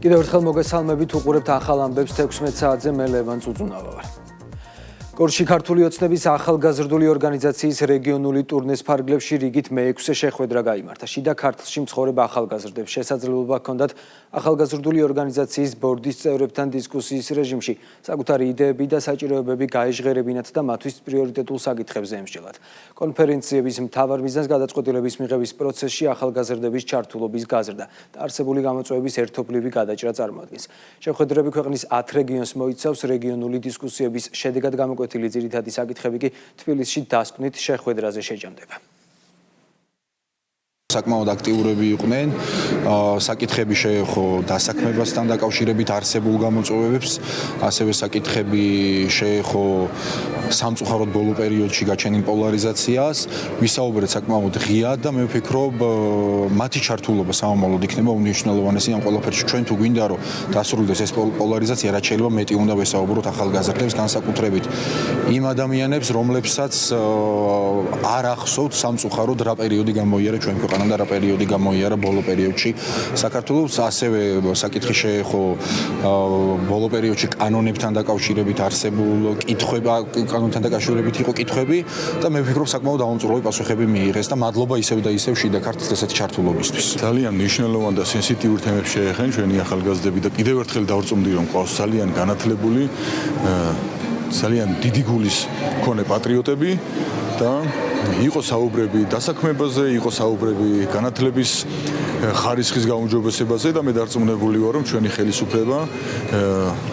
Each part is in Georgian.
კიდევ ერთხელ მოგესალმებით, უყურებთ ახალ ამბებს 16 საათზე, მე ლევან წუწუნავა ვარ. გორში ქართული ოცნების ახალგაზრდული ორგანიზაციის რეგიონული ტურნეს ფარგლებში რიგით მე-6 შეხვედრა გაიმართა. შიდა ქართლში მცხოვრებ ახალგაზრდებს შესაძლებლობა ჰქონდათ ახალგაზრდული ორგანიზაციის ბორდის წევრებთან დისკუსიის რეჟიმში საკუთარი იდეები და საჭიროებები გაეჟღერებინათ და მათთვის პრიორიტეტულ საკითხებზე ემსჯელათ. კონფერენციების მთავარ მიზანს გადაწყვეტილების მიღების პროცესში ახალგაზრდების ჩართულობის გაზრდა და არსებული გამოწვევების ერთობლივი გადაჭრა წარმოადგენს. შეხვედრები ქვეყნის 10 რეგიონს მოიცავს, რეგიონული დისკუსიების შედეგად გამოკვეთილი ძირითადი საკითხები კი თბილისში დასკვნით შეხვედრაზე შეჯამდება. საკმაოდ აქტიურები იყვნენ, საკითხები შეეხო დასაქმებასთან დაკავშირებით არსებულ გამოწვევებს, ასევე საკითხები შეეხო სამწუხაროდ ბოლო პერიოდში გაჩენილ პოლარიზაციას, ვისაუბრეთ საკმაოდ ღიად და მე ვფიქრობ, მათი ჩართულობა სამომავლოდ იქნება უმნიშვნელოვანესი ამ ყველაფერში. ჩვენ თუ გვინდა რომ დასრულდეს ეს პოლარიზაცია, რაც შეიძლება მეტი უნდა ვესაუბროთ ახალგაზრდებს, განსაკუთრებით იმ ადამიანებს, რომლებსაც არ ახსოვთ სამწუხაროდ რა პერიოდი გამოიარა ჩვენ ქვეყანამ და რა პერიოდი გამოიარა ბოლო პერიოდში საქართველოს, ასევე საკითხი შეეხო ბოლო პერიოდში კანონებთან დაკავშირებით არსებულ კანონთან დაკავშირებით იყო კითხვები და მე ვფიქრობ საკმაოდ დაუმწუხრებელი პასუხები მიიღეს და მადლობა ისევ და ისევ შიდა ქართლის ესეთი ჩართულობისთვის. ძალიან მნიშვნელოვან და სენსიტიურ თემებს შეეხენ ჩვენი ახალგაზრდები და კიდევ ერთხელ დავრწმუნდი რომ ყავს ძალიან განათლებული, ძალიან დიდი გულის მქონე პატრიოტები და იყო საუბრები დასაქმებაზე, იყო საუბრები განათლების ხარისხის გაუმჯობესებაზე და მე დარწმუნებული ვარ რომ ჩვენი ხელისუფლება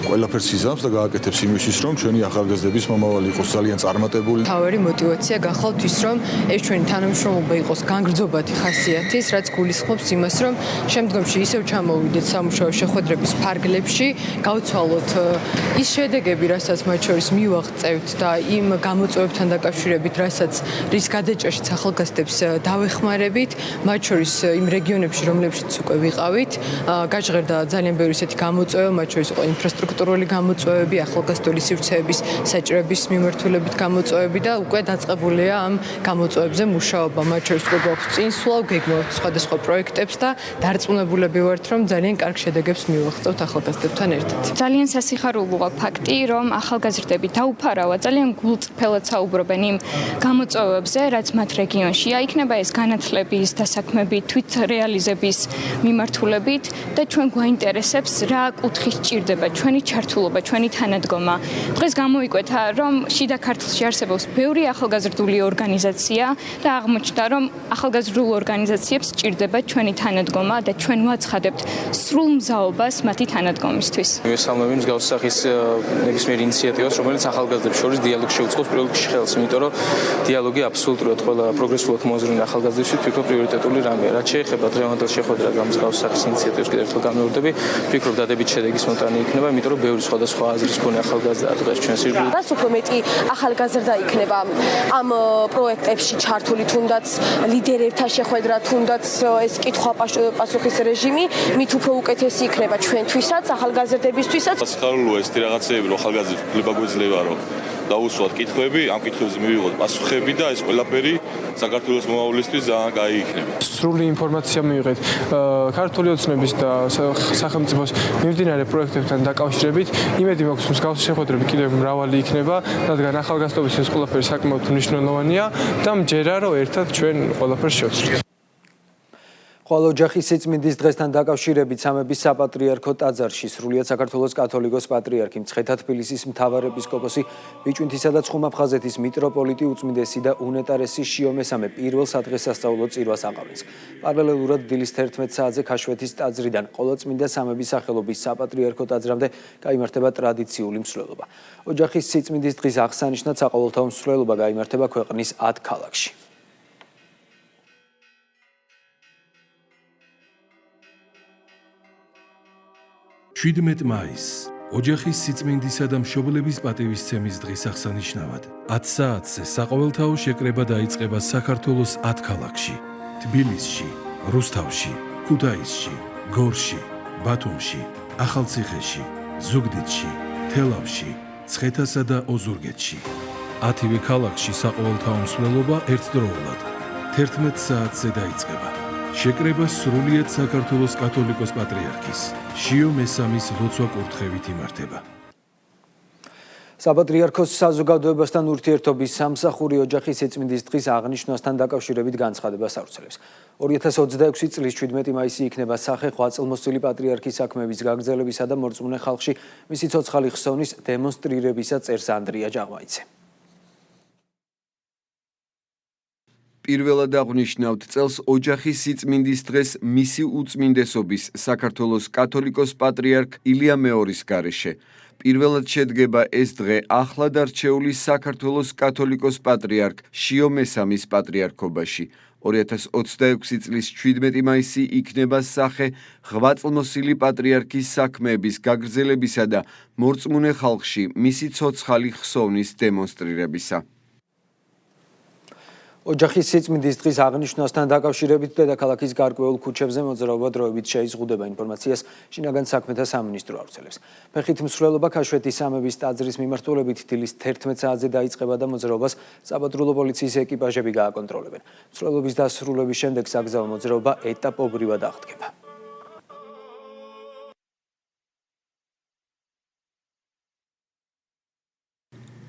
ყველაფერს იზამს და გააკეთებს იმისთვის რომ ჩვენი ახალგაზრდების მომავალი იყოს ძალიან წარმატებული. თავარი мотиваცია გახავთ ის რომ ეს ჩვენი თანამშრომლობა იყოს განგრძობადი ხასიათის, რაც გულისხმობს იმას რომ შემდგომში ისევ ჩამოვიდეთ სამუშაო შეხვედრების ფარგლებში, გავცვალოთ ის შედეგები, რასაც მათ შორის მივაღწევთ და იმ გამოწვევებთან დაკავშირებით, რასაც რის გადაჭრაშიც ახალგაზრდებს დავეხმარებით, მათ შორის იმ რეგიონებში რომლებშიც უკვე ვიყავით, გაჟღერდა ძალიან ბევრი ისეთი გამოწვევა, მათ შორის იყო ინფრასტრუქტურული გამოწვევები, ახალგაზრდული სივრცეების საჭიროების მიმართულებით გამოწვევები და უკვე დაწყებულია ამ გამოწვევებზე მუშაობა. მათ შორის უკვე გვაქვს წინსვლა, გეგმავთ სხვადასხვა პროექტებს და დარწმუნებულები ვართ, რომ ძალიან კარგ შედეგებს მივაღწევთ ახალგაზრდებთან ერთად. ძალიან სასიხარულოა ფაქტი, რომ ახალგაზრდები დაუფარავად ძალიან გულწრფელად საუბრობენ იმ გამოწვევებზე, რაც მათ რეგიონშია, იქნება ეს განათლების, დასაქმების, თვით რეალიზების მიმართულებით და ჩვენ გვაინტერესებს რა კუთხით ჭირდება ჩვენი ჩართულობა, ჩვენი თანადგომა. დღეს გამოიკვეთა, რომ შიდა ქართლში არსებობს ბევრი ახალგაზრდული ორგანიზაცია და აღმოჩნდა, რომ ახალგაზრდულ ორგანიზაციებს ჭირდება ჩვენი თანადგომა და ჩვენ ვაცხადებთ სრულ მზაობას მათი თანადგომისთვის. მივესალმები მსგავს სახის ნებისმიერ ინიციატივას, რომელიც ახალგაზრდებს შორის დიალოგს შეუწყობს პირველ რიგში ხელს, იმიტომ რომ დიალოგი აბსოლუტურად ყველა პროგრესულად მოაზროვნე ახალგაზრდებს ფიქრობ პრიორიტეტული რამეა. რაც შეეხება დღევანდელ შეხვედრას გამსგავს სახის ინიციატივას კიდევ ერთხელ გამეორდები, ფიქრობ დადებით შედეგის მომტანი იქნება, იმიტომ რომ ბევრი სხვადასხვა აზრის მქონე ახალგაზრდა დღეს ჩვენს ირგვლივ. რაც უფრო მეტი ახალგაზრდა იქნება ამ პროექტებში ჩართული, თუნდაც ლიდერებთან შეხვედრა, თუნდაც ეს კითხვა-პასუხის რეჟიმი, მით უფრო უკეთესი იქნება ჩვენთვისაც, ახალგაზრდებისთვისაც. სასიხარულოა ეს რაღაცეები, რომ ახალგაზრდებს უფლება გვეძლება რომ დაუსვათ კითხვები, ამ კითხვებზე მივიღოთ პასუხები და ეს ყველაფერი საქართველოს მომავლისთვის ძალიან კაი იქნება. სრული ინფორმაცია მივიღეთ ქართული ოცნების და სახელმწიფოს მიმდინარე პროექტებთან დაკავშირებით. იმედი მაქვს, მსგავსი შეხვედრები კიდევ მრავალი იქნება, რადგან ახალგაზრდობის ეს ყველაფერი საკმაოდ მნიშვნელოვანია და მჯერა რომ ერთად ჩვენ ყველაფერს შევცვლით. ხოლო ოჯახის სიწმინდის დღესთან დაკავშირებით სამების საპატრიარქო ტაძარში სრულიად საქართველოს კათოლიკოს პატრიარქი მცხეთა თბილისის მთავარეპისკოპოსი ბიჭვინთისა და ცხუმაფხაზეთის მიტროპოლიტი უწმინდესი და უნეტარესი შიო მესამე პირველ სადღესასწაულო წირვას აყავებს. პარალელურად დილის 11 საათზე ქაშვეთის ტაძრიდან ყოლაწმინდა სამების სახელობის საპატრიარქო ტაძრამდე გაიმართება ტრადიციული მსვლელობა. ოჯახის სიწმინდის დღის აღსანიშნად საყოველთაო მსვლელობა გაიმართება ქვეყნის 10 ქალაქში. 17 მაისს ოჯახის სიწმინდისა და მშობლების პატივისცემის დღის აღსანიშნავად 10 საათზე საყოველთაო შეკრება დაიწყება საქართველოს 10 ქალაქში: თბილისში, რუსთავში, ქუთაისში, გორში, ბათუმში, ახალციხეში, ზუგდიდში, თელავში, მცხეთასა და ოზურგეთში. 10-ვე ქალაქში საყოველთაო მსვლელობა ერთდროულად 11 საათზე დაიწყება. შეკრება სრულიად საქართველოს კათოლიკოს პატრიარქის შიო მესამის ლოცვა კურთხევით იმართება. საპატრიარქოს საზოგადოებასთან ურთიერთობის სამსახური ოჯახის სიწმინდის დღის აღნიშვნასთან დაკავშირებით განცხადებას ავრცელებს. 2026 წლის 17 მაისი იქნება სახე ღვაწლმოსილი პატრიარქის საქმეების გაგრძელებისა და მორწმუნე ხალხში მისი ცოცხალი ხსოვნის დემონსტრირებისა წერს ანდრია ჯაღმაიცე. პირველად აღნიშნავთ წელს ოჯახის სიწმინდის დღეს მისი უწმინდესობის საქართველოს კათოლიკოს პატრიარქ ილია მეორის გარეშე. პირველად შედგება ეს დღე ახლად არჩეული საქართველოს კათოლიკოს პატრიარქ შიო მესამის პატრიარქობაში. 2026 წლის 17 მაისი იქნება სახე ღვაწლმოსილი პატრიარქის საქმეების გაგრძელებისა და მორწმუნე ხალხში მისი ცოცხალი ხსოვნის დემონსტრირებისა. ოჯახის სიწმინდის დღის აღნიშვნასთან დაკავშირებით დედაქალაქის გარკვეულ ქუჩებზე მოძრაობა დროებით შეიზღუდება ინფორმაციას შინაგან საქმეთა სამინისტრო ავრცელებს. ფეხით მსვლელობა ქაშვეთის სამების ტაძრის მიმართულებით დილის 11 საათზე დაიწყება და მოძრაობას საპატრულო პოლიციის ეკიპაჟები გააკონტროლებენ. მსვლელობის დასრულების შემდეგ საგზაო მოძრაობა ეტაპობრივად აღდგება.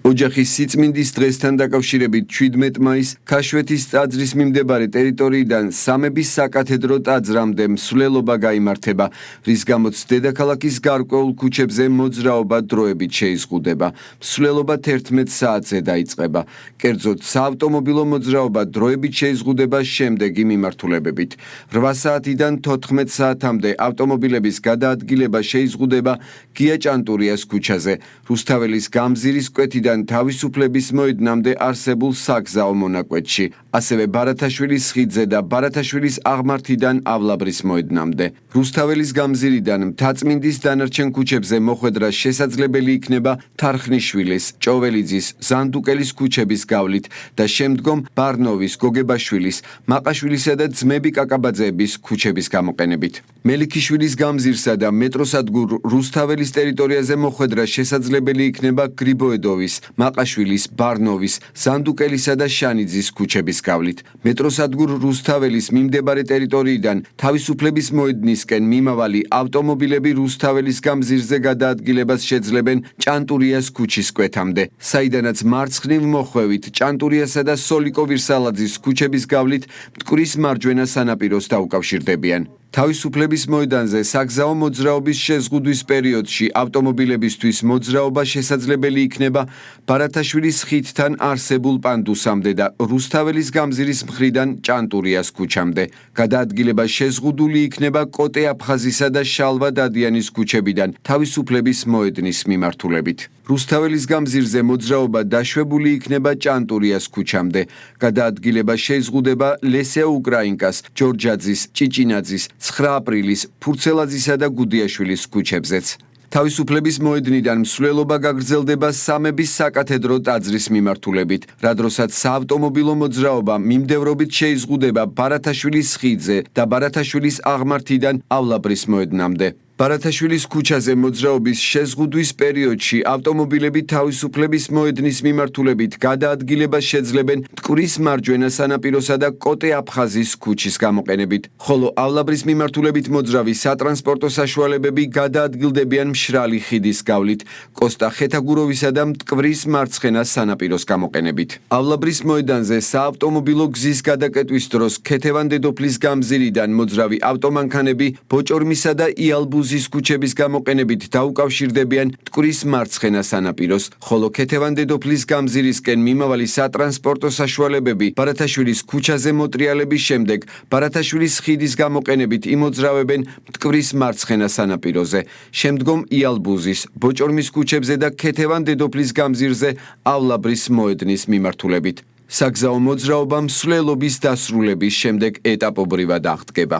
ოჯახის სიწმინდის დღესთან დაკავშირებით 17 მაისს ქაშვეთის ტაძრის მიმდებარე ტერიტორიიდან სამების საკათედრო ტაძრამდე მსვლელობა გაიმართება, რის გამოც დედაქალაქის გარკვეულ ქუჩებზე მოძრაობა დროებით შეიზღუდება. მსვლელობა 11 საათზე დაიწყება. კერძოდ, საავტომობილო მოძრაობა დროებით შეიზღუდება შემდეგი მიმართულებებით. 8 საათიდან 14 საათამდე ავტომობილების გადაადგილება შეიზღუდება გია ჭანტურიას ქუჩაზე, რუსთაველის გამზირის კვეთიდან თავისუფლების მოედნამდე არსებულ საგზაო მონაკვეთში, ასევე ბარათაშვილის ხიდზე და ბარათაშვილის აღმართიდან ავლაბრის მოედნამდე. რუსთაველის გამზირიდან მთაწმინდის დანარჩენ ქუჩებზე მოხვედრა შესაძლებელი იქნება თარხნიშვილის, ჭოველიძის, ზანდუკელის ქუჩების გავლით და შემდგომ ბარნოვის, გოგებაშვილის, მაყაშვილისა და ძმები კაკაბაძეების ქუჩების გამოყენებით. მელიქიშვილის გამზირსა და მეტროსადგურ რუსთაველის ტერიტორიაზე მოხვედრა შესაძლებელი იქნება გრიბოედოვის, მაყაშვილის, ბარნოვის, ზანდუკელისა და შანიძის ქუჩების გავლით. მეტროსადგურ რუსთაველის მიმდებარე ტერიტორიიდან თავისუფლების მოედნისკენ მიმავალი ავტომობილები რუსთაველის გამზირზე გადაადგილებას შეძლებენ ჭანტურიას ქუჩის კვეთამდე, საიდანაც მარცხნივ მოხვევით ჭანტურიასა და სოლიკო ვირსალაძის ქუჩების გავლით მტკვრის მარჯვენა სანაპიროს დაუკავშირდებიან. თავისუფლების მოედანზე საგზაო მოძრაობის შეზღუდვის პერიოდში ავტომობილებისთვის მოძრაობა შესაძლებელი იქნება ბარათაშვილის ხიდთან არსებულ პანდუსამდე და რუსთაველის გამზირის მხრიდან ჭანტურიას ქუჩამდე. გადაადგილება შეზღუდული იქნება კოტე აფხაზისა და შალვა დადიანის ქუჩებიდან თავისუფლების მოედნის მიმართულებით. რუსთაველის გამზირზე მოძრაობა დაშვებული იქნება ჭანტურიას ქუჩამდე. გადაადგილება შეიზღუდება ლესე უკრაინკას, ჯორჯაძის, ჭიჭინაძის, 9 აპრილის, ფურცელაძისა და გუდიაშვილის ქუჩებზეც. თავისუფლების მოედნიდან მსვლელობა გაგრძელდება სამების საკათედრო ტაძრის მიმართულებით, რა დროსაც საავტომობილო მოძრაობა მიმდევრობით შეიზღუდება ბარათაშვილის ხიდზე და ბარათაშვილის აღმართიდან ავლაბრის მოედნამდე. ბარათაშვილის ქუჩაზე მოძრაობის შეზღუდვის პერიოდში ავტომობილები თავისუფლების მოედნის მიმართულებით გადაადგილებას შეძლებენ მტკვრის მარჯვენა სანაპიროსა და კოტე აფხაზის ქუჩის გამოყენებით, ხოლო ავლაბრის მიმართულებით მოძრავი სატრანსპორტო საშუალებები გადაადგილდებიან მშრალი ხიდის გავლით, კოსტა ხეთაგუროვისა და მტკვრის მარცხენა სანაპიროს გამოყენებით. ავლაბრის მოედანზე საავტომობილო გზის გადაკეტვის დროს ქეთევან დედოფლის გამზირიდან მოძრავი ავტომანქანები ბოჭორმისა და იალბუზის ქუჩების გამოყენებით დაუკავშირდებიან მტკვრის მარცხენა სანაპიროს, ხოლო ქეთევან დედოფლის გამზირისკენ მიმავალი სატრანსპორტო საშუალებები ბარათაშვილის ქუჩაზე მოტრიალების შემდეგ ბარათაშვილის ხიდის გამოყენებით იმოძრავებენ მტკვრის მარცხენა სანაპიროზე, შემდგომ იალბუზის, ბოჭორმის ქუჩებზე და ქეთევან დედოფლის გამზირზე ავლაბრის მოედნის მიმართულებით. საგზაო მოძრაობა მსვლელობის დასრულების შემდეგ ეტაპობრივად აღდგება.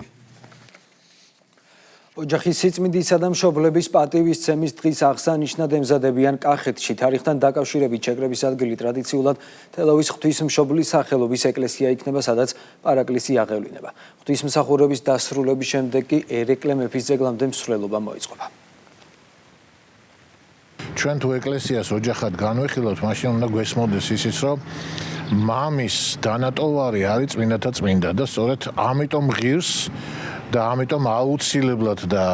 ოჯახის სიწმინდისა და მშობლების პატივისცემის დღის აღსანიშნად ემზადებიან კახეთში. თარიღთან დაკავშირებით შეკრების ადგილი ტრადიციულად თელავის ღვთისმშობლის სახელობის ეკლესია იქნება, სადაც პარაკლისი აღევლინება. ღვთისმსახურების დასრულების შემდეგ კი ერეკლე მეფის ძეგლამდე მსვლელობა მოიწყობა. ჩვენ თუ ეკლესიას ოჯახად განვიხილოთ, მაშინ უნდა გვესმოდეს ისიც, რომ მამის დანატოვარი არის წმინდათა წმინდა და სწორედ ამიტომ ღირს და ამიტომ აუცილებლად და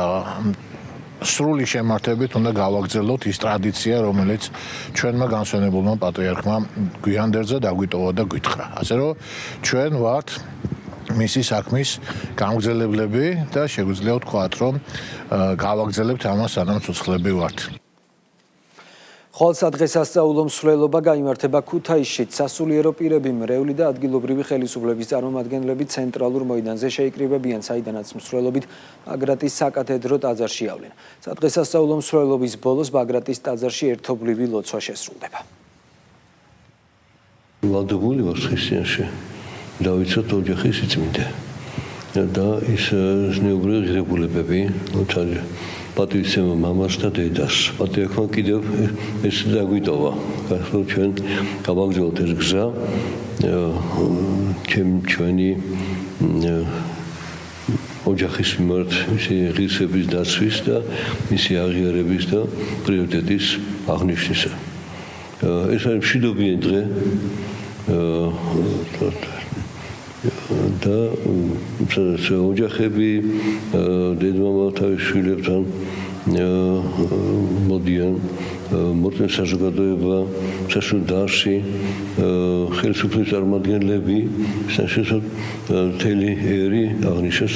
სრული შემართებით უნდა გავაგრძელოთ ის ტრადიცია, რომელიც ჩვენმა განსვენებულმა პატრიარქმა გვიანდერძა დაგვიტოვა და გვითხრა. ასე რომ ჩვენ ვართ მისი საქმის გამგზელებლები და შეგვიძლია ვთქვათ, რომ გავაგრძელებთ ამას, სანამ ცოცხლები ვართ. ხოლსადღესასწაულო მსვლელობა გაიმართება ქუთაისშიც. სასულიერო პირები, მრევლი და ადგილობრივი ხელისუფლების წარმომადგენლები ცენტრალურ მოედანზე შეიკრიბებიან, საიდანაც მსვლელობით ბაგრატის საკათედრო ტაძარში იავლენ. სადღესასწაულო მსვლელობის ბოლოს ბაგრატის ტაძარში ერთობლივი ლოცვა შესრულდება. ვალდებული ვარ ხრისტიანში. დავიცოთ ოჯახის სიწმინდე და ის ზნეობრივი ღირებულებები, პატივისცემა მამას და დედას. პატრიარქმა კიდევ ეს დაგვიტოვა. გასულ ჩვენ გავაგრძელოთ ეს გზა ჩვენი ოჯახის მიმართ მისი ღირსების დაცვის და მისი აღიარების და პრიორიტეტის აღნიშვნისა. ეს არის მშვიდობიანი დღე და ოჯახები დედმამა თავის შვილებთან მოდიან მოწმე საზოგადოება სასულიერო დარში ხელისუფლების წარმომადგენლები შესაძლოა მთელი ერი აღნიშნოს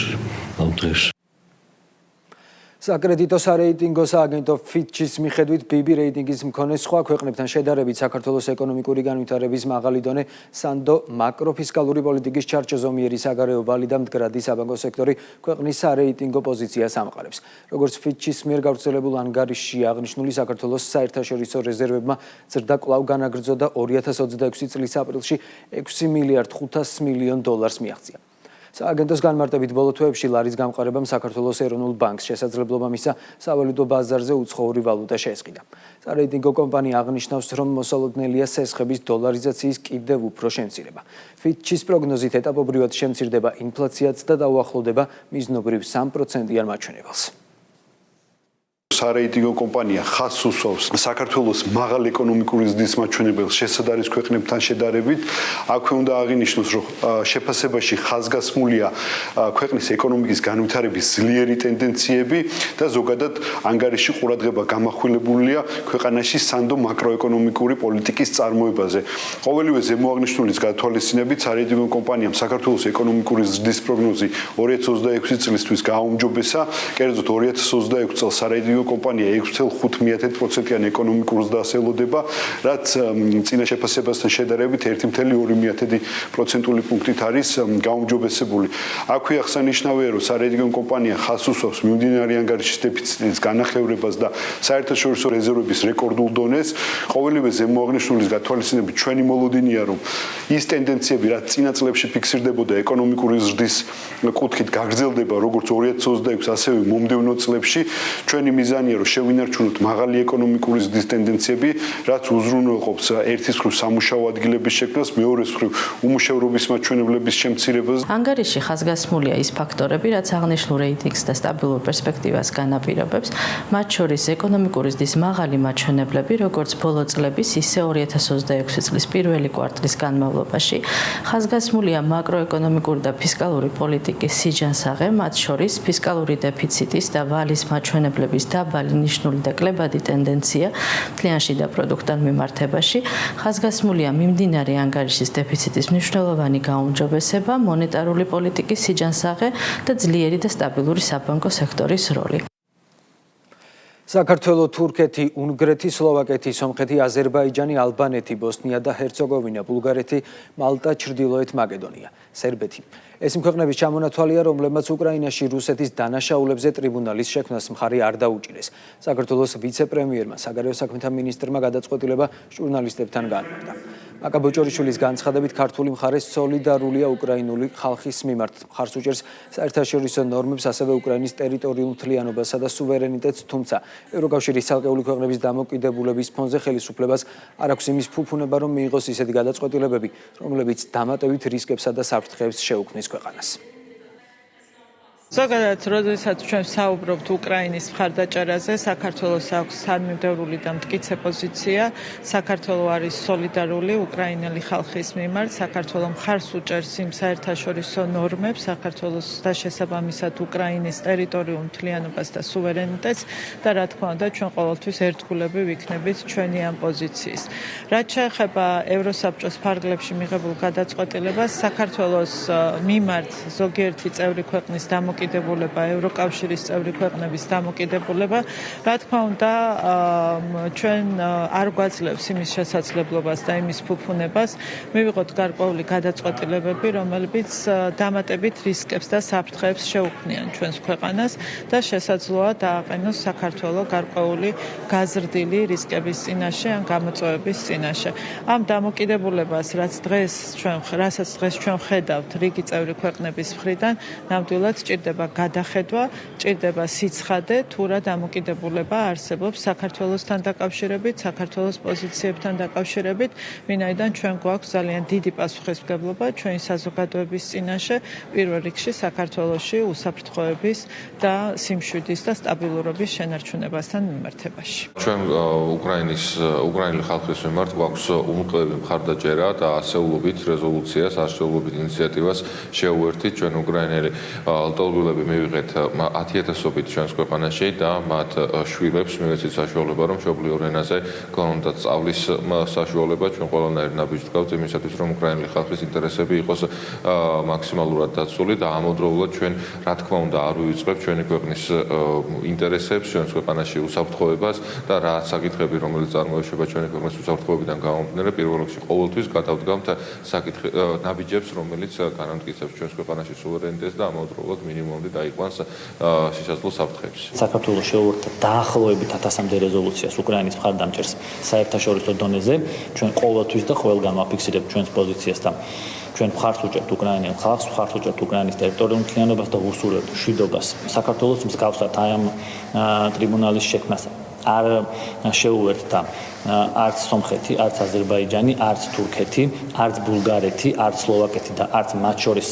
ამ დღეს. საკრედიტო სარეიტინგო სააგენტო ფიჩის მიხედვით BB რეიტინგის მქონე სხვა ქვეყნებთან შედარებით საქართველოს ეკონომიკური განვითარების მაღალი დონე სანდო მაკროფისკალური პოლიტიკის ჩარჩოზომიერი საგარეო ვალი და მდგრადი საბანკო სექტორი ქვეყნის სარეიტინგო პოზიციას ამყარებს. როგორც ფიჩის მიერ გავრცელებულ ანგარიშში აღნიშნული, საქართველოს საერთაშორისო რეზერვებმა ზრდა კვლავ განაგრძო და 2026 წლის აპრილში $6 მილიარდ 500 მილიონ მიაღწია. სააგენტოს განმარტებით ბოლო თვეებში ლარის გამყარებამ საქართველოს ეროვნულ ბანკს შესაძლებლობა მისცა სავალუტო ბაზარზე უცხოური ვალუტა შეესყიდა. სარეიტინგო კომპანია აღნიშნავს, რომ მოსალოდნელია სესხების დოლარიზაციის კიდევ უფრო შემცირება. ფიჩის პროგნოზით ეტაპობრივად შემცირდება ინფლაციაც და დაუახლოვდება მიზნობრივ 3%-იან მაჩვენებელს. სარეიტინგო კომპანია ხაზს უსვავს საქართველოს მაღალ ეკონომიკური ზრდის მაჩვენებელს შესაძარის ქვეყნებთან შედარებით. აქვე უნდა აღინიშნოს, რომ შეფასებაში ხაზგასმულია ქვეყნის ეკონომიკის განვითარების ძლიერი ტენდენციები და ზოგადად ანგარიში ყურადღება გამახვილებულია ქვეყანაში სანდო მაკროეკონომიკური პოლიტიკის წარმოებაზე. ყოველივე ზემოაღნიშნულის გათვალისწინებით სარეიტინგო კომპანიამ საქართველოს ეკონომიკური ზრდის პროგნოზი 2026 წლისთვის გააუმჯობესა. კერძოდ 2026 წელს სარეიტინგო კომპანია 6.5%-იან ეკონომიკურ ზრდას ელოდება, რაც წინა შეფასებასთან შედარებით 1.2%-იანი პუნქტით არის გაუმჯობესებული. აქვე აღსანიშნავია, რომ სარეიტინგო კომპანია ხაზს უსვავს მიმდინარე ანგარიშის დეფიციტის განახევრებას და საერთაშორისო რეზერვების რეკორდულ დონეს. ყოველივე ზემოაღნიშნულის გათვალისწინებით ჩვენი მოლოდინია, რომ ის ტენდენციები, რაც წინა წლებში ფიქსირდებოდა ეკონომიკური ზრდის კუთხით, გაგრძელდება როგორც 2026, ასევე მომდევნო წლებში. ჩვენი მიზანია, რომ შევინარჩუნოთ მაღალი ეკონომიკური ზრდის ტენდენციები, რაც უზრუნველყოფს ერთის მხრივ სამუშაო ადგილების შექმნას, მეორეს მხრივ უმუშევრობის მაჩვენებლების შემცირებას. ანგარიში ხაზგასმულია ის ფაქტორები, რაც აღნიშნულ რეიტინგს და სტაბილურ პერსპექტივას განაპირობებს, მათ შორის ეკონომიკური ზრდის მაღალი მაჩვენებლები, როგორც ბოლო წლების, ისე 2026 წლის პირველი კვარტლის განმავლობაში. ხაზგასმულია მაკროეკონომიკური და ფისკალური პოლიტიკის სიჯანსაღე, მათ შორის ფისკალური დეფიციტის და ვალის მაჩვენებლების დაბალი ნიშნული და კლებადი ტენდენცია მთლიანში და პროდუქტთან მიმართებაში. ხაზგასმულია მიმდინარე ანგარიშის დეფიციტის მნიშვნელოვანი გაუმჯობესება, მონეტარული პოლიტიკის სიჯანსაღე და ძლიერი და სტაბილური საბანკო სექტორის როლი. საქართველო, თურქეთი, უნგრეთი, სლოვაკეთი, სომხეთი, აზერბაიჯანი, ალბანეთი, ბოსნია და ჰერცეგოვინა, ბულგარეთი, მალტა, ჩრდილოეთ მაკედონია, სერბეთი. ეს ქვეყნების ჩამონათვალია, რომლებმაც უკრაინაში რუსეთის დანაშაულებზე ტრიბუნალის შექმნას მხარი არ დაუჭირეს. საქართველოს ვიცე-პრემიერმა, საგარეო საქმეთა მინისტრმა გადაწყვეტილება ჟურნალისტებთან განმარტა. მაკა ბოჭორიშვილის განცხადებით, ქართული მხარე სოლიდარულია უკრაინული ხალხის მიმართ. მხარს უჭერს საერთაშორისო ნორმებს, ასევე უკრაინის ტერიტორიულ მთლიანობასა და სუვერენიტეტს, თუმცა ევროკავშირის ცალკეული ქვეყნების დამოკიდებულების ფონზე ხელისუფლებას არ აქვს იმის ფუფუნება, რომ მიიღოს ისეთი გადაწყვეტილებები, რომლებიც დამატებით რისკებსა და საფრთხეებს შეუქმნის ქვეყანას. ზოგადად, როდესაც ჩვენ საუბრობთ უკრაინის მხარდაჭერაზე, საქართველოს აქვს თანმიმდევრული და მტკიცე პოზიცია. საქართველო არის სოლიდარული უკრაინელი ხალხის მიმართ. საქართველო მხარს უჭერს იმ საერთაშორისო ნორმებს, საქართველოს შესაბამისად უკრაინის ტერიტორიულ მთლიანობას და სუვერენიტეტს და რა თქმა უნდა, ჩვენ ყოველთვის ერთგულები ვიქნებით ჩვენი ამ პოზიციის. რაც შეეხება ევროსაბჭოს ფარგლებში მიღებულ გადაწყვეტილებას, საქართველოს მიმართ ზოგიერთი წევრი ქვეყნის დამოკიდებულება, ევროკავშირის წევრი ქვეყნების დამოკიდებულება, რა თქმა უნდა, ჩვენ არ გვაძლევს იმის შესაძლებლობას და იმის ფუფუნებას, მივიღოთ გარკვეული გადაწყვეტილებები, რომლებიც დამატებით რისკებს და საფრთხეებს შეუქმნიან ჩვენს ქვეყანას და შესაძლოა დააყენოს საქართველოს გარკვეული გაზრდილი რისკების წინაშე ან გამოწვევების წინაშე. ამ დამოკიდებულებას, რასაც დღეს ჩვენ ხედავთ რიგი წევრი ქვეყნების მხრიდან, ნამდვილად ჭირდება გადახედვა, ჭირდება სიცხადე, თუ რა დამოკიდებულება არსებობს საქართველოსთან დაკავშირებით, საქართველოს პოზიციებთან დაკავშირებით, ვინაიდან ჩვენ გვაქვს ძალიან დიდი პასუხისმგებლობა ჩვენი საზოგადოების წინაშე, პირველ რიგში საქართველოში უსაფრთხოების და სიმშვიდის და სტაბილურობის შენარჩუნებასთან მიმართებაში. ჩვენ უკრაინელი ხალხის მიმართ გვაქვს უმოკლეები მხარდაჭერა და ასეულობით რეზოლუციას, ასეულობით ინიციატივას შეუერთით ჩვენ უკრაინელი ლტოლვილები მივიღეთ 10,000-ობით ჩვენს ქვეყანაში და მათ შვილებს მივეცით საშუალება, რომ მშობლიურ ენაზე გქონდათ სწავლის საშუალება. ჩვენ ყველანაირ ნაბიჯს ვდგავთ იმისათვის, რომ უკრაინელი ხალხის ინტერესები იყოს მაქსიმალურად დაცული და ამავდროულად ჩვენ რა თქმა უნდა არ ვივიწყებთ ჩვენი ქვეყნის ინტერესებს, ჩვენს ქვეყანაში უსაფრთხოებას და რა საკითხები, რომელიც წარმოეშვება ჩვენი ქვეყნის უსაფრთხოებიდან გამომდინარე, პირველ რიგში ყოველთვის გადავდგამთ ნაბიჯებს, რომელიც განამტკიცებს ჩვენს ქვეყანაში სუვერენიტეტს და ამავდროულად მინიმუმამდე დაიყვანს შესაძლო საფრთხეებს. საქართველოს შეუერთდა დაახლოებით 1000-მდე რეზოლუციას უკრაინის მხარდამჭერს საერთაშორისო დონეზე. ჩვენ ყოველთვის და ყველგან ვაფიქსირებთ ჩვენს პოზიციას და ჩვენ მხარს უჭერთ უკრაინელ ხალხს, მხარს უჭერთ უკრაინის ტერიტორიულ მთლიანობას და უსურვებთ მშვიდობას. საქართველოს მსგავსად აი ამ ტრიბუნალის შექმნას არ შეუერთდა არც სომხეთი, არც აზერბაიჯანი, არც თურქეთი, არც ბულგარეთი, არც სლოვაკეთი და არც მათ შორის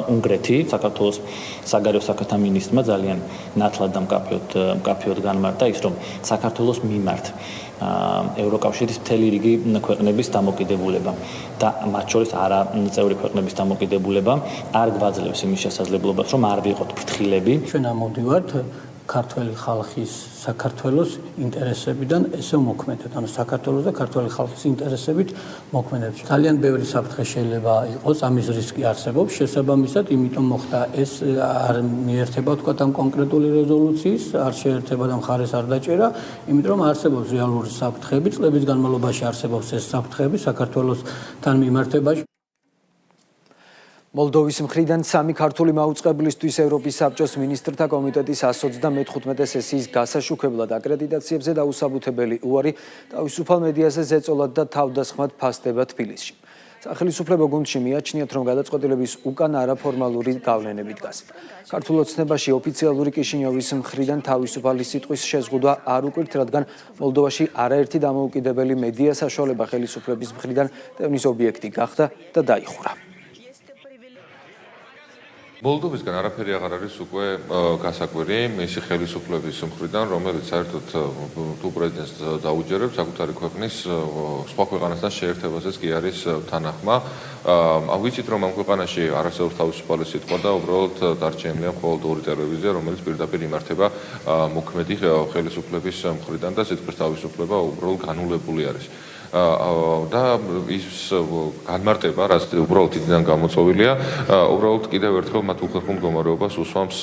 უნგრეთი. საქართველოს საგარეო საქმეთა მინისტრმა ძალიან ნათლად და მკაფიოდ განმარტა ის, რომ საქართველოს მიმართ ევროკავშირის მთელი რიგი ქვეყნების დამოკიდებულება და მათ შორის არა წევრი ქვეყნების დამოკიდებულება არ გვაძლევს იმის შესაძლებლობას, რომ არ ვიყოთ ფრთხილები. ჩვენ ამოვდივართ ქართველი ხალხის საქართველოს ინტერესებიდან ესე მოქმედეთ, ანუ საქართველოს და ქართველი ხალხის ინტერესებით მოქმედეთ. ძალიან ბევრი საფრთხე შეიძლება იყოს, ამის რისკი არსებობს, შესაბამისად, იმიტომ მოხდა ეს არ მიერთება თქვა ამ კონკრეტული რეზოლუციის, არ შეერთება და მხარეს არ დაჭერა, იმიტომ რომ არსებობს რეალური საფრთხეები, წლების განმავლობაში არსებობს ეს საფრთხეები საქართველოსთან მიმართებაში. მოლდოვის მხრიდან 3 ქართული მაუწყებლისთვის ევროპის საბჭოს მინისტრთა კომიტეტის 135 სესიის გასაშუქებლად აკრედიტაციებზე დაუსაბუთებელი უარი თავისუფალ მედიაზე ზეწოლად და თავდასხმად ფასდება თბილისში. სახელმწიფო გუნდში მიაჩნიათ, რომ გადაწყვეტილების უკან არაფორმალური გავლენები დგას. ქართულ ოცნებაში ოფიციალური კიშინიოვის მხრიდან თავისუფალი სიტყვის შეზღუდვა არ უკვირთ, რადგან მოლდოვაში არაერთი დამოუკიდებელი მედია საშუალება ხელისუფლების მხრიდან დევნის ობიექტი გახდა და დაიხურა. მოლდოვისგან არაფერი აღარ არის უკვე გასაკვირი მისი ხელისუფლების მხრიდან, რომელიც საერთოდ თუ პრეზიდენტს დაუჯერებს საკუთარი ქვეყნის სხვა ქვეყანასთან შეერთებაზეც კი არის თანახმა. ვიცით, რომ ამ ქვეყანაში არასდროს თავისუფალი სიტყვა და უბრალოდ დარჩენილია მხოლოდ ორი ტელევიზია, რომელიც პირდაპირ იმართება მოქმედი ხელისუფლების მხრიდან და სიტყვის თავისუფლება უბრალოდ განულებული არის. და ის განმარტება, რაც უბრალოდ იქიდან გამოწვევილია, უბრალოდ კიდევ ერთხელ მათ უხერხულ მდგომარეობას უსვამს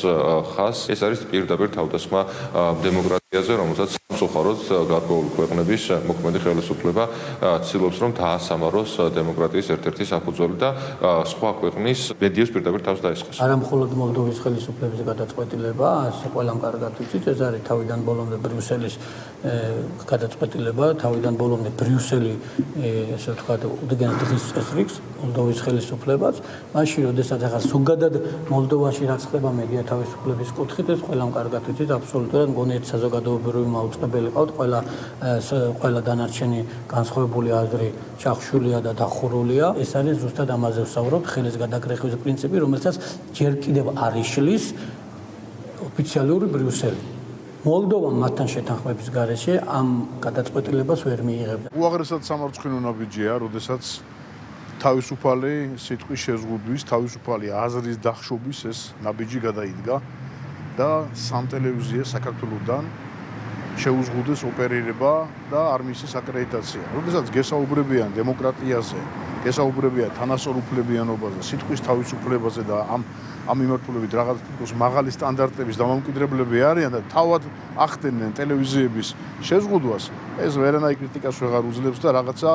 ხაზს. ეს არის პირდაპირ თავდასხმა დემოკრატიაზე, რომელსაც სამწუხაროდ გარკვეული ქვეყნების მოქმედი ხელისუფლება ცდილობს, რომ დაასამაროს დემოკრატიის ერთ-ერთი საფუძველი და სხვა ქვეყნის მედიას პირდაპირ თავს დაესხეს. არა მხოლოდ მოლდოვის ხელისუფლების გადაწყვეტილება, ასე ყველამ კარგად ვიცით, ეს არის თავიდან ბოლომდე ბრიუსელის გადაწყვეტილება, თავიდან ბოლომდე ბრიუსელი ესე ვთქვათ, უდიდესი დღის წესრიგს მოლდოვის ხელისუფლებას, მაშინ როდესაც ახლა ზოგადად მოლდოვაში რაც ხდება მედია თავისუფლების კუთხით, ეს ყველამ კარგად ვიცით, აბსოლუტურად მგონი ერთ საზოგადო საზოგადოებრივი მაუწყებელი ყავთ, ყველა დანარჩენი განსხვავებული აზრი ჩახშულია და დახურულია. ეს არის ზუსტად ამაზე ვსაუბრობთ, ხელის გადაკრეხვის პრინციპი, რომელსაც ჯერ კიდევ არ იშლის ოფიციალური ბრიუსელი. მოლდოვამ მათთან შეთანხმების გარეშე ამ გადაწყვეტილებას ვერ მიიღებდა. უაღრესად სამარცხვინო ნაბიჯია, როდესაც თავისუფალი სიტყვის შეზღუდვის, თავისუფალი აზრის დახშობის ეს ნაბიჯი გადაიდგა და სამ ტელევიზიას საქართველოსთან შეუზღუდეს ოპერირება და არ მისის აკრედიტაცია. როდესაც გესაუბრებიან დემოკრატიაზე, გესაუბრებიან თანასწორუფლებიანობაზე, სიტყვის თავისუფლებაზე და ამ მიმართულებით რაღაც თითქოს მაღალი სტანდარტების დამამკვიდრებლები არიან და თავად ახდენენ ტელევიზიების შეზღუდვას, ეს ვერანაირ კრიტიკას ვეღარ უძლებს და რაღაცა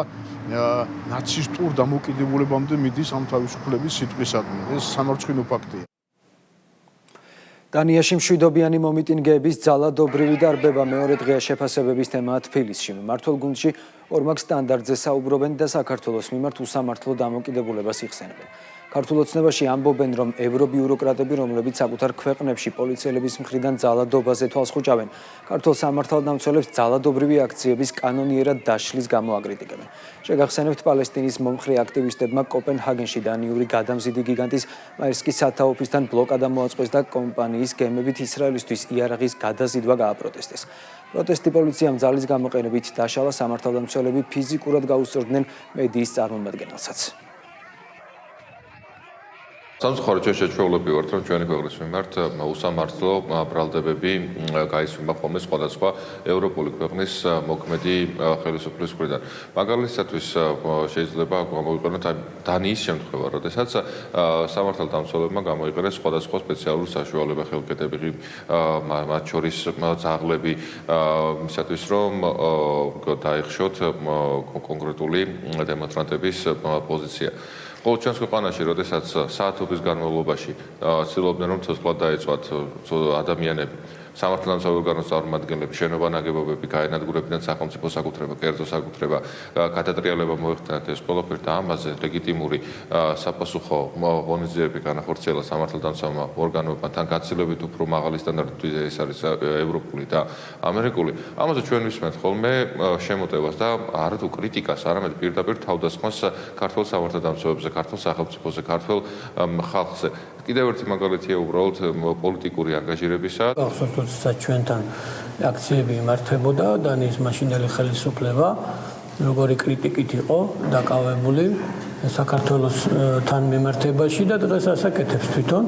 ნაცისტურ დამოკიდებულებამდე მიდის ამ თავისუფლების სიტყვისადმი. ეს სამარცხვინო ფაქტია. დანიაში მშვიდობიანი მომიტინგეების ძალადობრივი დარბება მეორე დღეა შეფასებების თემაა თბილისში. მმართველ გუნდში ორმაგ სტანდარტზე საუბრობენ და საქართველოს მიმართ უსამართლო დამოკიდებულებას იხსენებენ. ქართულ ოცნებაში ამბობენ, რომ ევრობიუროკრატები, რომლებიც საკუთარ ქვეყნებში პოლიციელების მხრიდან ძალადობაზე თვალს ხუჭავენ, ქართულ სამართალდამცველებს ძალადობრივი აქციების კანონიერად დაშლის გამო აკრიტიკებენ. შეგახსენებთ, პალესტინის მომხრე აქტივისტებმა კოპენჰაგენში დანიური გადამზიდი გიგანტის მაერსკის სათაო ოფისთან ბლოკადა მოაწყვეს და კომპანიის გემებით ისრაელისთვის იარაღის გადაზიდვა გააპროტესტეს. პროტესტი პოლიციამ ძალის გამოყენებით დაშალა, სამართალდამცველები ფიზიკურად გაუსწორდნენ მედიის წარმომადგენელსაც. სამწუხაროდ შეჩვეულები ვართ, რომ ჩვენი ქვეყნის მიმართ უსამართლო ბრალდებები გაისვება ხოლმე სხვადასხვა ევროპული ქვეყნის მოქმედი ხელისუფლების მხრიდან. მაგალითისთვის შეიძლება გამოვიყენოთ დანიის შემთხვევა, როდესაც სამართალდამცველებმა გამოიყენეს სხვადასხვა სპეციალური საშუალება, ხელკეტები, მათ შორის ძაღლები, ისათვის რომ დაიხშოთ კონკრეტული დემონსტრანტების პოზიცია. ყოველ ჩვენს ქვეყანაში, როდესაც საათობის განმავლობაში ცდილობდნენ, რომ ცოცხლად დაეწვათ ადამიანები, სამართალდამცავი ორგანოს წარმომადგენლები, შენობა ნაგებობები გაენადგურებინათ სახელმწიფო საკუთრება, კერძო საკუთრება, გადატრიალება მოეხდინათ ეს ყველაფერი და ამაზე ლეგიტიმური საპასუხო ღონისძიებები განახორციელა სამართალდამცავმა ორგანოებმა, თან გაცილებით უფრო მაღალი სტანდარტით, ეს არის ევროპული და ამერიკული. ამაზე ჩვენ ვისმენთ ხოლმე შემოტევას და არა თუ კრიტიკას, არამედ პირდაპირ თავდასხმას ქართულ სამართალდამცავებზე, ქართულ სახელმწიფოზე, ქართულ ხალხზე. კიდევ ერთი მაგალითია უბრალოდ პოლიტიკური ანგაჟირებისა. როდესაც ჩვენთან აქციები იმართებოდა, დანიის მაშინდელი ხელისუფლება როგორი კრიტიკით იყო დაკავებული საქართველოსთან მიმართებაში და დღეს ასაკეთებს თვითონ,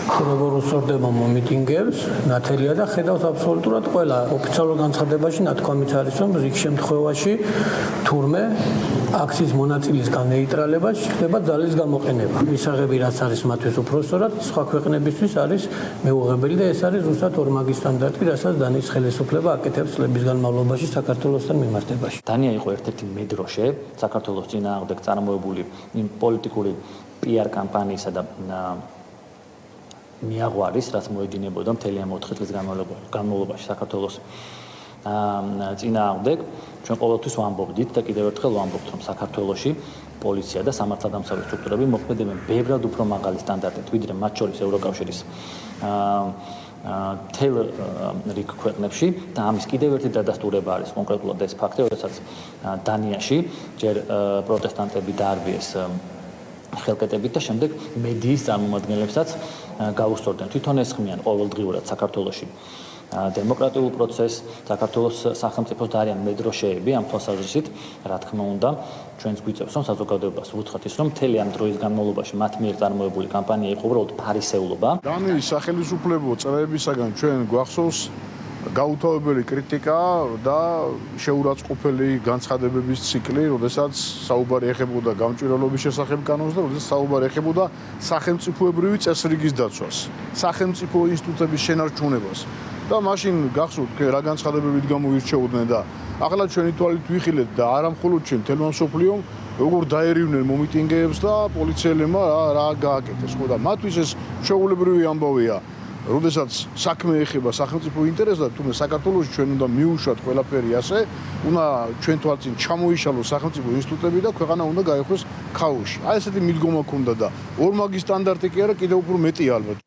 როგორ უსწორდება მომიტინგეებს, ნათელია და ხედავს აბსოლუტურად ყველა ოფიციალურ განცხადებაში ნათქვამიც არის, რომ რიგ შემთხვევაში თურმე აქციის მონაწილისგან ნეიტრალებას ხდება ძალის გამოყენება. მისაღები რაც არის მათთვის უფრო სწორად, სხვა ქვეყნებისთვის არის მეუღებელი და ეს არის ზუსტად ორმაგი სტანდარტი, რასაც დანიის ხელისუფლება აკეთებს წლების განმავლობაში საქართველოსთან მიმართებაში. დანია იყო ერთ-ერთი მედროშე საქართველოს წინააღმდეგ წარმოებული იმ პოლიტიკური PR კამპანიისა და მიაღვარის, რაც მოედინებოდა მთელი ამ 4 წლის განმავლობაში საქართველოს წინააღმდეგ. ჩვენ ყოველთვის ვამბობდით და კიდევ ერთხელ ვამბობთ, რომ საქართველოში პოლიცია და სამართალდამცავი სტრუქტურები მოქმედებენ ბევრად უფრო მაღალი სტანდარტით, ვიდრე მათ შორის ევროკავშირის თელ რიგ ქვეყნებში და ამის კიდევ ერთი დადასტურება არის კონკრეტულად ეს ფაქტი, როდესაც დანიაში ჯერ პროტესტანტები დაარბიეს ხელკეტებით და შემდეგ მედიის წარმომადგენლებსაც გაუსწორდნენ. თვითონ ესხმიან ყოველდღიურად საქართველოში დემოკრატიულ პროცესს, საქართველოს სახელმწიფოს და არიან მედროშეები ამ თვალსაზრისით, რა თქმა უნდა, ჩვენს გვიწევს, რომ საზოგადოებას ვუთხრათ ის, რომ მთელი ამ დროის განმავლობაში მათ მიერ წარმოებული კამპანია იყო უბრალოდ ფარისეულობა. დანიის სახელმწიფო წევრებისაგან ჩვენ გვახსოვს გაუთავებელი კრიტიკა და შეურაცხყოფელი განცხადებების ციკლი, როდესაც საუბარი ეხებოდა გამჭვირვალობის შესახებ კანონს და როდესაც საუბარი ეხებოდა სახელმწიფოებრივი წესრიგის დაცვას, სახელმწიფო ინსტიტუტების შენარჩუნებას. და მაშინ გახსოვთ, რა განცხადებებით გამოირჩეოდნენ და ახლა ჩვენი თვალით ვიხილეთ და არა მხოლოდ ჩვენ, თელმა მსოფლიომ, როგორ დაერივნენ მომიტინგეებს და პოლიციელებმა რა გააკეთეს. ხო და მათთვის ეს შეუულებრივი ამბავია. როდესაც საქმე ეხება სახელმწიფო ინტერესს და თუმცა საქართველოში ჩვენ უნდა მიუშვათ ყველაფერი ასე, უნდა ჩვენ თვალწინ ჩამოიშალოს სახელმწიფო ინსტიტუტები და ქვეყანა უნდა გაიხვეს ქაოსში. აი ესეთი მიდგომა ქონდა და ორმაგი სტანდარტი კი არა, კიდევ უფრო მეტია ალბათ.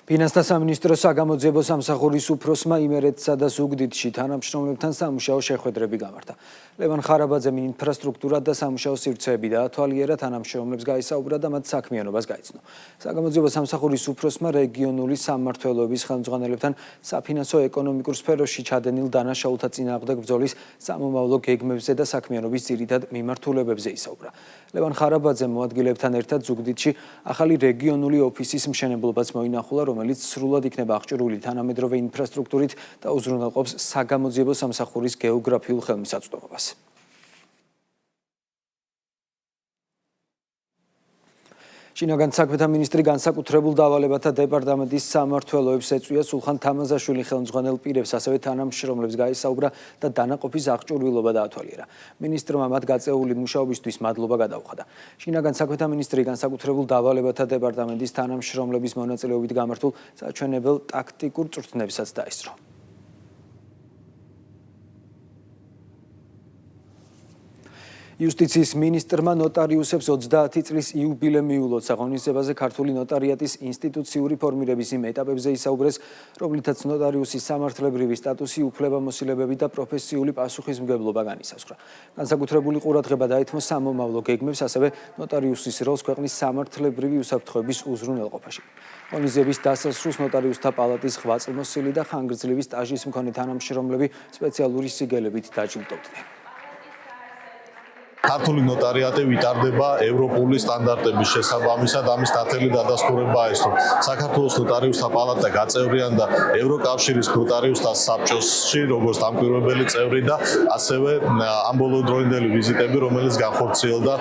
ფინანსთა სამინისტროს საგამოძიებო სამსახურის უფროსმა იმერეთსა და ზუგდიდში თანამშრომლებთან სამუშაო შეხვედრები გამართა. ლევან ხარაბაძემ ინფრასტრუქტურა და სამუშაო სივრცეები დაათვალიერა, თანამშრომლებს გაისაუბრა და მათ საქმიანობას გაიცნო. საგამოძიებო სამსახურის უფროსმა რეგიონული სამმართველოების ხელმძღვანელებთან საფინანსო ეკონომიკურ სფეროში ჩადენილ დანაშაულთა წინააღმდეგ ბრძოლის სამომავლო გეგმებზე და საქმიანობის ძირითად მიმართულებებზე ისაუბრა. ლევან ხარაბაძემ მოადგილეებთან ერთად ზუგდიდში ახალი რეგიონული ოფისის მშენებლობაც მოინახულა, რომელიც სრულად იქნება აღჭურვილი თანამედროვე ინფრასტრუქტურით და უზრუნველყოფს საგამოძიებო სამსახურის გეოგრაფიულ ხელმისაწვდომობას. შინაგან საქმეთა მინისტრი განსაკუთრებულ დავალებათა დეპარტამენტის სამმართველოებს ეწვია სულხან თამაზაშვილი ხელმძღვანელ პირებს, ასევე თანამშრომლებს გაისაუბრა და დანაყოფის აღჭურვილობა დაათვალიერა. მინისტრმა მათ გაწეული მუშაობისთვის მადლობა გადაუხადა. შინაგან საქმეთა მინისტრი განსაკუთრებულ დავალებათა დეპარტამენტის თანამშრომლების მონაწილეობით გამართულ საჩვენებელ ტაქტიკურ წვრთნებსაც დაესწრო. იუსტიციის მინისტრმა ნოტარიუსებს 30 წლის იუბილე მიულოცა. ღონისძიებაზე ქართული ნოტარიატის ინსტიტუციური ფორმირების იმ ეტაპებზე ისაუბრეს, რომლითაც ნოტარიუსის სამართლებრივი სტატუსი, უფლებამოსილებები და პროფესიული პასუხისმგებლობა განისაზღვრა. განსაკუთრებული ყურადღება დაეთმო სამომავლო გეგმებს, ასევე ნოტარიუსის როლს ქვეყნის სამართლებრივი უსაფრთხოების უზრუნველყოფაში. ღონისძიების დასასრულს ნოტარიუსთა პალატის ღვაწლმოსილი და ხანგრძლივი სტაჟის მქონე თანამშრომლები სპეციალური სიგელებით დაჯილდოვდნენ. ქართული ნოტარიატი ვითარდება ევროპული სტანდარტების შესაბამისად, ამის ნათელი დადასტურება ეს, რომ საქართველოს ნოტარიუსთა პალატა გაწევრიანდა ევროკავშირის ნოტარიუსთა საბჭოში, როგორც დამკვირვებელი წევრი და ასევე ამ ბოლოდროინდელი ვიზიტები, რომელიც განხორციელდა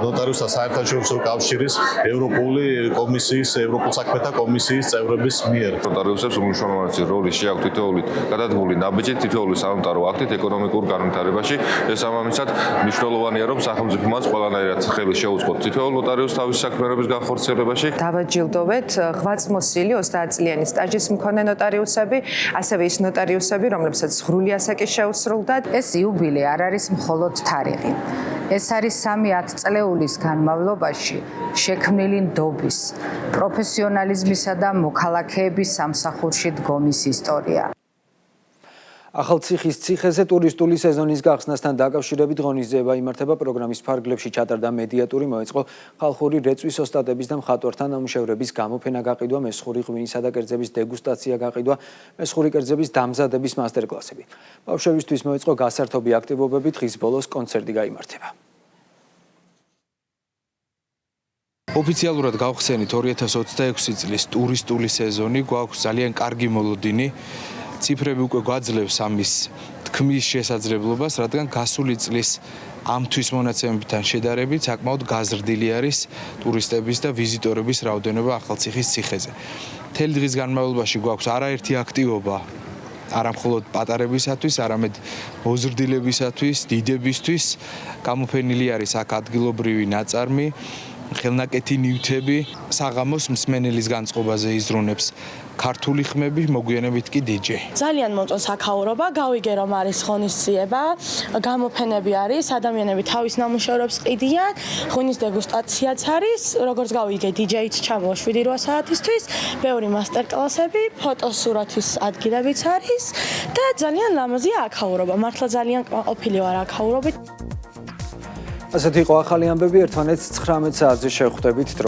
ნოტარიუსთა საერთაშორისო კავშირის ევროპული კომისიის, ევროპულ საქმეთა კომისიის წევრების მიერ. ნოტარიუსებს უმნიშვნელოვანესი როლი შეაქვთ თითოეული გადადგმული ნაბიჯით, თითოეული სანოტარო აქტით ეკონომიკურ განვითარებაში. შესაბამისად, მნიშვნელოვანია რომ სახელმწიფო მას ყველანაირად ხელი შეუწყოთ თითოეულ ნოტარიუსს თავის საქმიანობის განხორციელებაში. დავაჯილდოვეთ ღვაწლმოსილი 30 წლიანი სტაჟის მქონე ნოტარიუსები, ასევე ის ნოტარიუსები, რომლებსაც სრული ასაკი შეუსრულდა. ეს იუბილე არ არის მხოლოდ თარიღი. ეს არის 3-10 წლეულის განმავლობაში შექმნილი ნდობის, პროფესიონალიზმისა და მოქალაქეების სამსახურში დგომის ისტორია. ახალციხის ციხეზე ტურისტული სეზონის გახსნასთან დაკავშირებით ღონისძიება იმართება. პროგრამის ფარგლებში ჩატარდა მედიატური, მოეწყო ხალხური რეწვის ოსტატების და მხატვართა ნამუშევრების გამოფენა გაყიდვა, მესხური ღვინისა და კერძების დეგუსტაცია გაყიდვა, მესხური კერძების დამზადების მასტერკლასები. ბავშვებისთვის მოეწყო გასართობი აქტივობები, დღის ბოლოს კონცერტი გაიმართება. ოფიციალურად გავხსენით 2026 წლის ტურისტული სეზონი, გვაქვს ძალიან კარგი მოლოდინი. ციფრები უკვე გვაძლევს ამის თქმის შესაძლებლობას, რადგან გასული წლის ამ თვის მონაცემებთან შედარებით საკმაოდ გაზრდილი არის ტურისტების და ვიზიტორების რაოდენობა ახალციხის ციხეზე. მთელი დღის განმავლობაში გვაქვს არაერთი აქტივობა, არა მხოლოდ პატარებისათვის, არამედ მოზრდილებისათვის, დიდებისთვის. გამოფენილი არის აქ ადგილობრივი ნაწარმი, ხელნაკეთი ნივთები, საღამოს მსმენელის განწყობაზე იზრუნებს ქართული ხმები, მოგვიანებით კი DJ. ძალიან მომწონს აქაურობა, გავიგე რომ არის ღონისძიება, გამოფენები არის, ადამიანები თავის ნამუშევრებს ყიდიან, ღვინის დეგუსტაციაც არის, როგორც გავიგე DJ-ც ჩამოვა 7-8 საათისთვის, ბევრი მასტერკლასები, ფოტოსურათის ადგილებიც არის და ძალიან ლამაზია აქაურობა. მართლა ძალიან ყოფილი ვარ აქაურობით. ასეთი იყო ახალი ამბები, ერთმანეთს 19 საათზე შევხვდებით.